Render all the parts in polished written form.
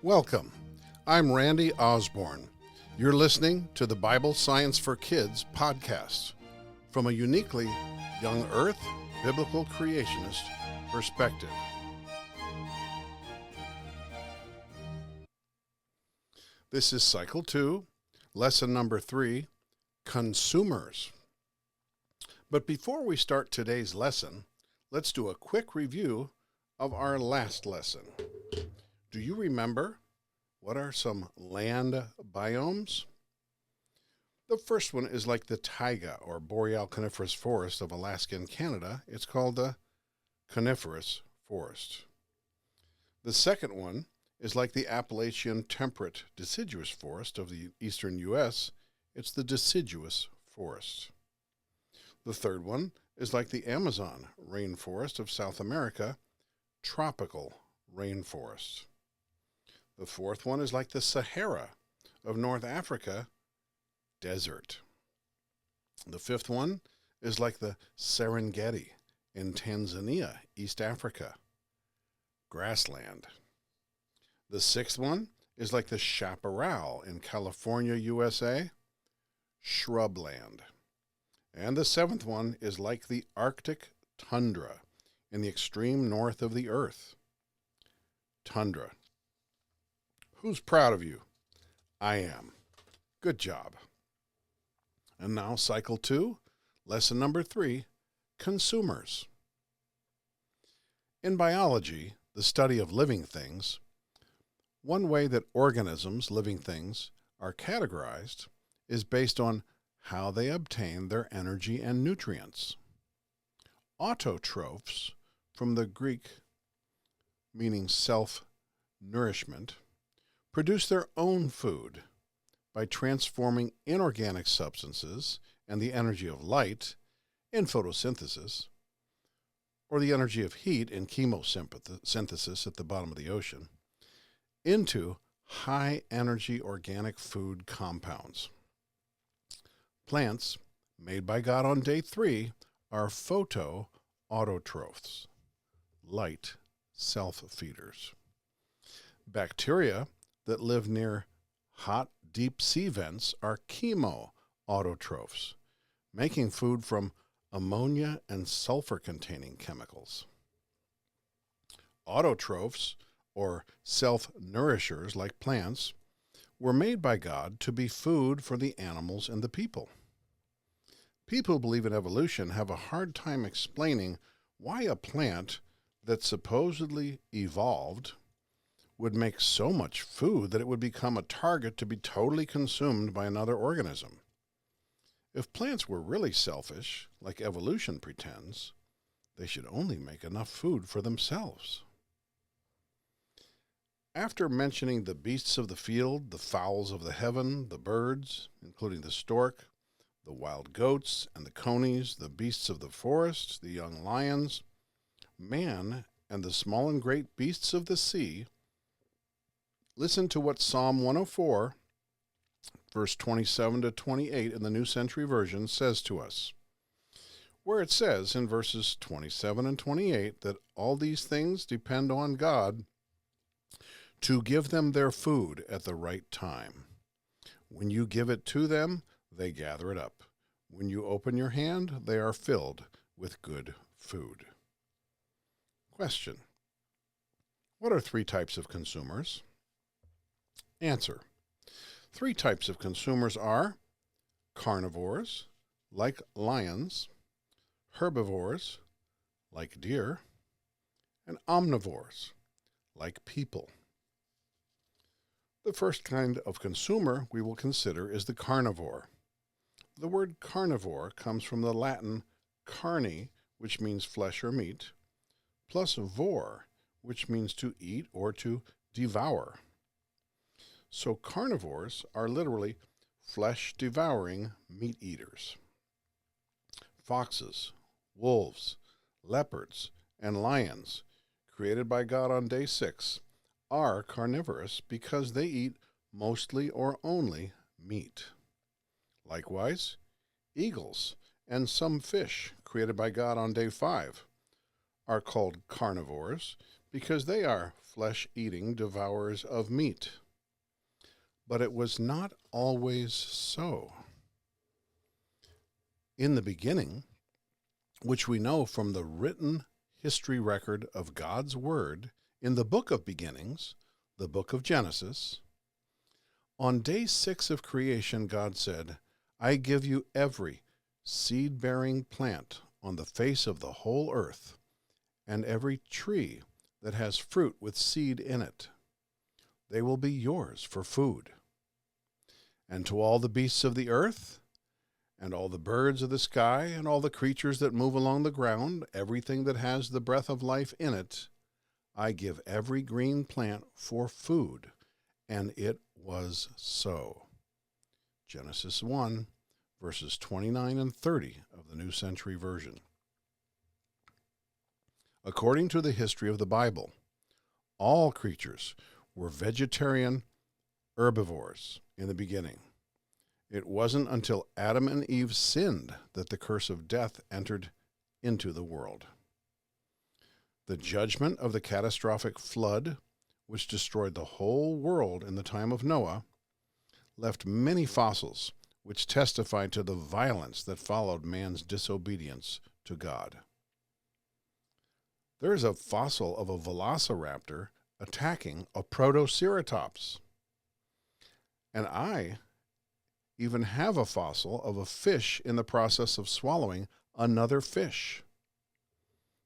Welcome. I'm Randy Osborne. You're listening to the Bible Science for Kids podcast from a uniquely young earth, biblical creationist perspective. This is Cycle 2, Lesson number 3, Consumers. But before we start today's lesson, let's do a quick review of our last lesson. Do you remember what are some land biomes? The first one is like the taiga or boreal coniferous forest of Alaska and Canada. It's called the coniferous forest. The second one is like the Appalachian temperate deciduous forest of the eastern U.S. It's the deciduous forest. The third one is like the Amazon rainforest of South America, tropical rainforest. The fourth one is like the Sahara of North Africa, desert. The fifth one is like the Serengeti in Tanzania, East Africa, grassland. The sixth one is like the chaparral in California, USA, shrubland. And the seventh one is like the Arctic tundra in the extreme north of the earth, tundra. Who's proud of you? I am. Good job. And now Cycle 2, Lesson number 3, Consumers. In biology, the study of living things, one way that organisms, living things, are categorized is based on how they obtain their energy and nutrients. Autotrophs, from the Greek meaning self-nourishment, produce their own food by transforming inorganic substances and the energy of light in photosynthesis, or the energy of heat in chemosynthesis at the bottom of the ocean, into high-energy organic food compounds. Plants, made by God on day 3, are photoautotrophs, light self-feeders. Bacteria that live near hot, deep sea vents are chemoautotrophs, making food from ammonia and sulfur-containing chemicals. Autotrophs, or self-nourishers like plants, were made by God to be food for the animals and the people. People who believe in evolution have a hard time explaining why a plant that supposedly evolved would make so much food that it would become a target to be totally consumed by another organism. If plants were really selfish, like evolution pretends, they should only make enough food for themselves. After mentioning the beasts of the field, the fowls of the heaven, the birds, including the stork, the wild goats and the conies, the beasts of the forest, the young lions, man, and the small and great beasts of the sea, listen to what Psalm 104, verse 27 to 28 in the New Century Version says to us, where it says in verses 27 and 28 that all these things depend on God to give them their food at the right time. When you give it to them, they gather it up. When you open your hand, they are filled with good food. Question: what are 3 types of consumers? Answer: 3 types of consumers are carnivores, like lions, herbivores, like deer, and omnivores, like people. The first kind of consumer we will consider is the carnivore. The word carnivore comes from the Latin carni, which means flesh or meat, plus vor, which means to eat or to devour. So carnivores are literally flesh-devouring meat eaters. Foxes, wolves, leopards, and lions, created by God on day 6, are carnivorous because they eat mostly or only meat. Likewise, eagles and some fish created by God on day 5 are called carnivores because they are flesh-eating devourers of meat. But it was not always so. In the beginning, which we know from the written history record of God's Word in the book of beginnings, the book of Genesis, on day 6 of creation, God said, "I give you every seed-bearing plant on the face of the whole earth, and every tree that has fruit with seed in it. They will be yours for food. And to all the beasts of the earth, and all the birds of the sky, and all the creatures that move along the ground, everything that has the breath of life in it, I give every green plant for food." And it was so. Genesis 1, verses 29 and 30 of the New Century Version. According to the history of the Bible, all creatures were vegetarian herbivores in the beginning. It wasn't until Adam and Eve sinned that the curse of death entered into the world. The judgment of the catastrophic flood, which destroyed the whole world in the time of Noah, left many fossils which testified to the violence that followed man's disobedience to God. There is a fossil of a velociraptor attacking a protoceratops. And I even have a fossil of a fish in the process of swallowing another fish.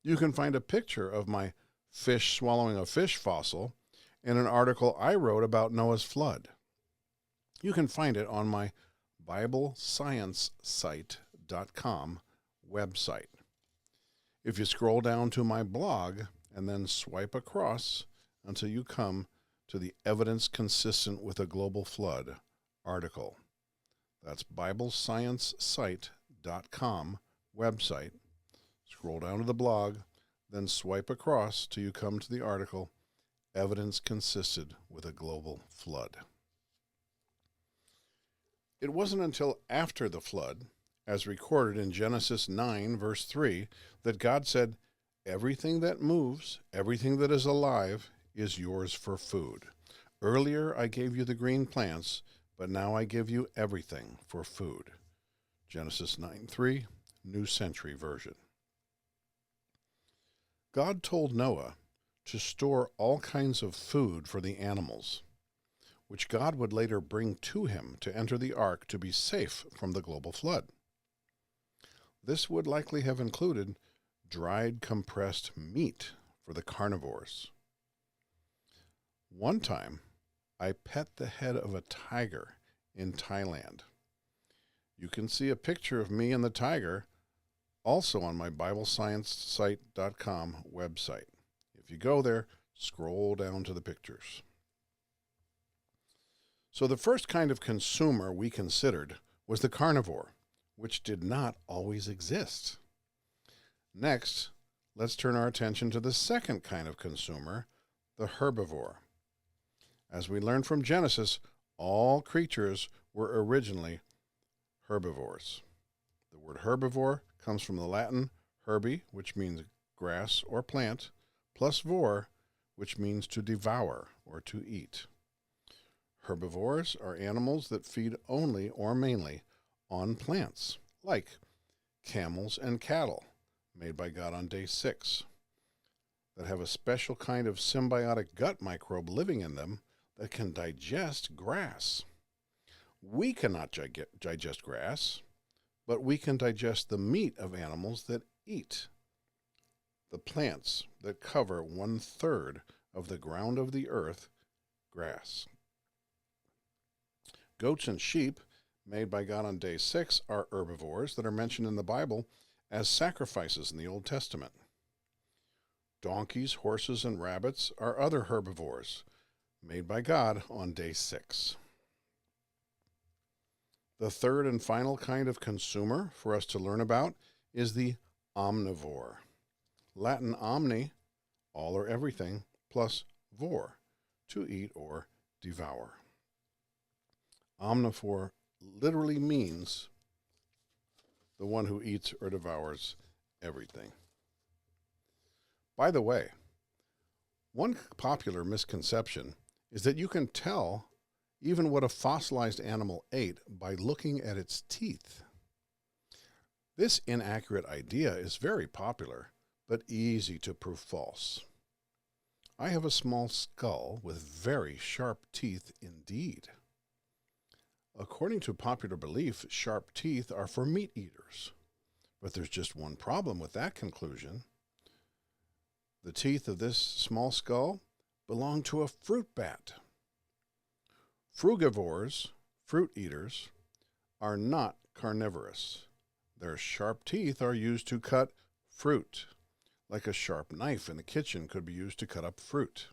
You can find a picture of my fish swallowing a fish fossil in an article I wrote about Noah's flood. You can find it on my BibleScienceSite.com website. If you scroll down to my blog and then swipe across until you come to the Evidence Consistent with a Global Flood article. That's BibleScienceSite.com website. Scroll down to the blog, then swipe across till you come to the article, Evidence Consistent with a Global Flood. It wasn't until after the flood, as recorded in Genesis 9, verse 3, that God said, "Everything that moves, everything that is alive, is yours for food. Earlier I gave you the green plants, but now I give you everything for food." Genesis 9:3, New Century Version. God told Noah to store all kinds of food for the animals, which God would later bring to him to enter the ark to be safe from the global flood. This would likely have included dried compressed meat for the carnivores. One time, I pet the head of a tiger in Thailand. You can see a picture of me and the tiger also on my BibleScienceSite.com website. If you go there, scroll down to the pictures. So the first kind of consumer we considered was the carnivore, which did not always exist. Next, let's turn our attention to the second kind of consumer, the herbivore. As we learned from Genesis, all creatures were originally herbivores. The word herbivore comes from the Latin herbi, which means grass or plant, plus vor, which means to devour or to eat. Herbivores are animals that feed only or mainly on plants, like camels and cattle, made by God on day 6, that have a special kind of symbiotic gut microbe living in them that can digest grass. We cannot digest grass, but we can digest the meat of animals that eat the plants that cover 1/3 of the ground of the earth, grass. Goats and sheep, made by God on day 6, are herbivores that are mentioned in the Bible as sacrifices in the Old Testament. Donkeys, horses, and rabbits are other herbivores, made by God on day 6. The third and final kind of consumer for us to learn about is the omnivore. Latin omni, all or everything, plus vor, to eat or devour. Omnivore literally means the one who eats or devours everything. By the way, One popular misconception is that you can tell even what a fossilized animal ate by looking at its teeth. This inaccurate idea is very popular, but easy to prove false. I have a small skull with very sharp teeth indeed. According to popular belief, sharp teeth are for meat eaters. But there's just one problem with that conclusion. The teeth of this small skull belong to a fruit bat. Frugivores, fruit eaters, are not carnivorous. Their sharp teeth are used to cut fruit, like a sharp knife in the kitchen could be used to cut up fruit.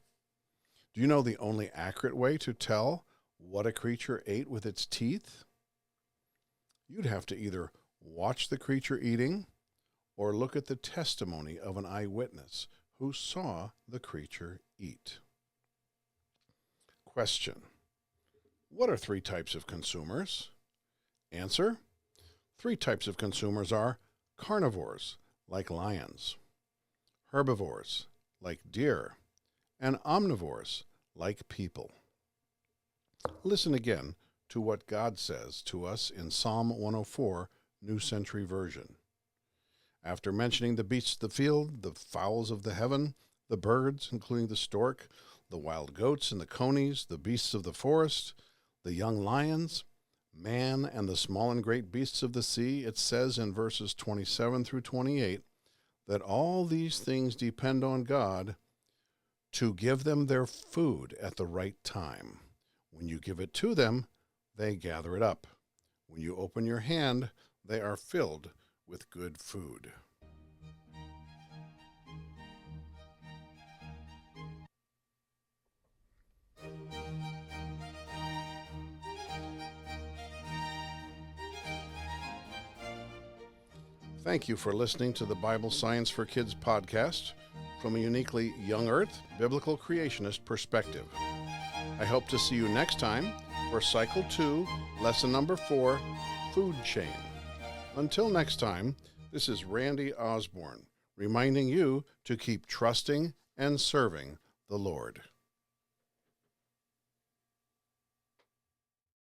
Do you know the only accurate way to tell what a creature ate with its teeth? You'd have to either watch the creature eating or look at the testimony of an eyewitness who saw the creature eat. Question: what are 3 types of consumers? Answer: 3 types of consumers are carnivores, like lions, herbivores, like deer, and omnivores, like people. Listen again to what God says to us in Psalm 104, New Century Version. After mentioning the beasts of the field, the fowls of the heaven, the birds, including the stork, the wild goats and the conies, the beasts of the forest, the young lions, man, and the small and great beasts of the sea, it says in verses 27 through 28 that all these things depend on God to give them their food at the right time. When you give it to them, they gather it up. When you open your hand, they are filled with good food. Thank you for listening to the Bible Science for Kids podcast from a uniquely young earth, biblical creationist perspective. I hope to see you next time for Cycle 2, Lesson Number 4, Food Chain. Until next time, this is Randy Osborne, reminding you to keep trusting and serving the Lord.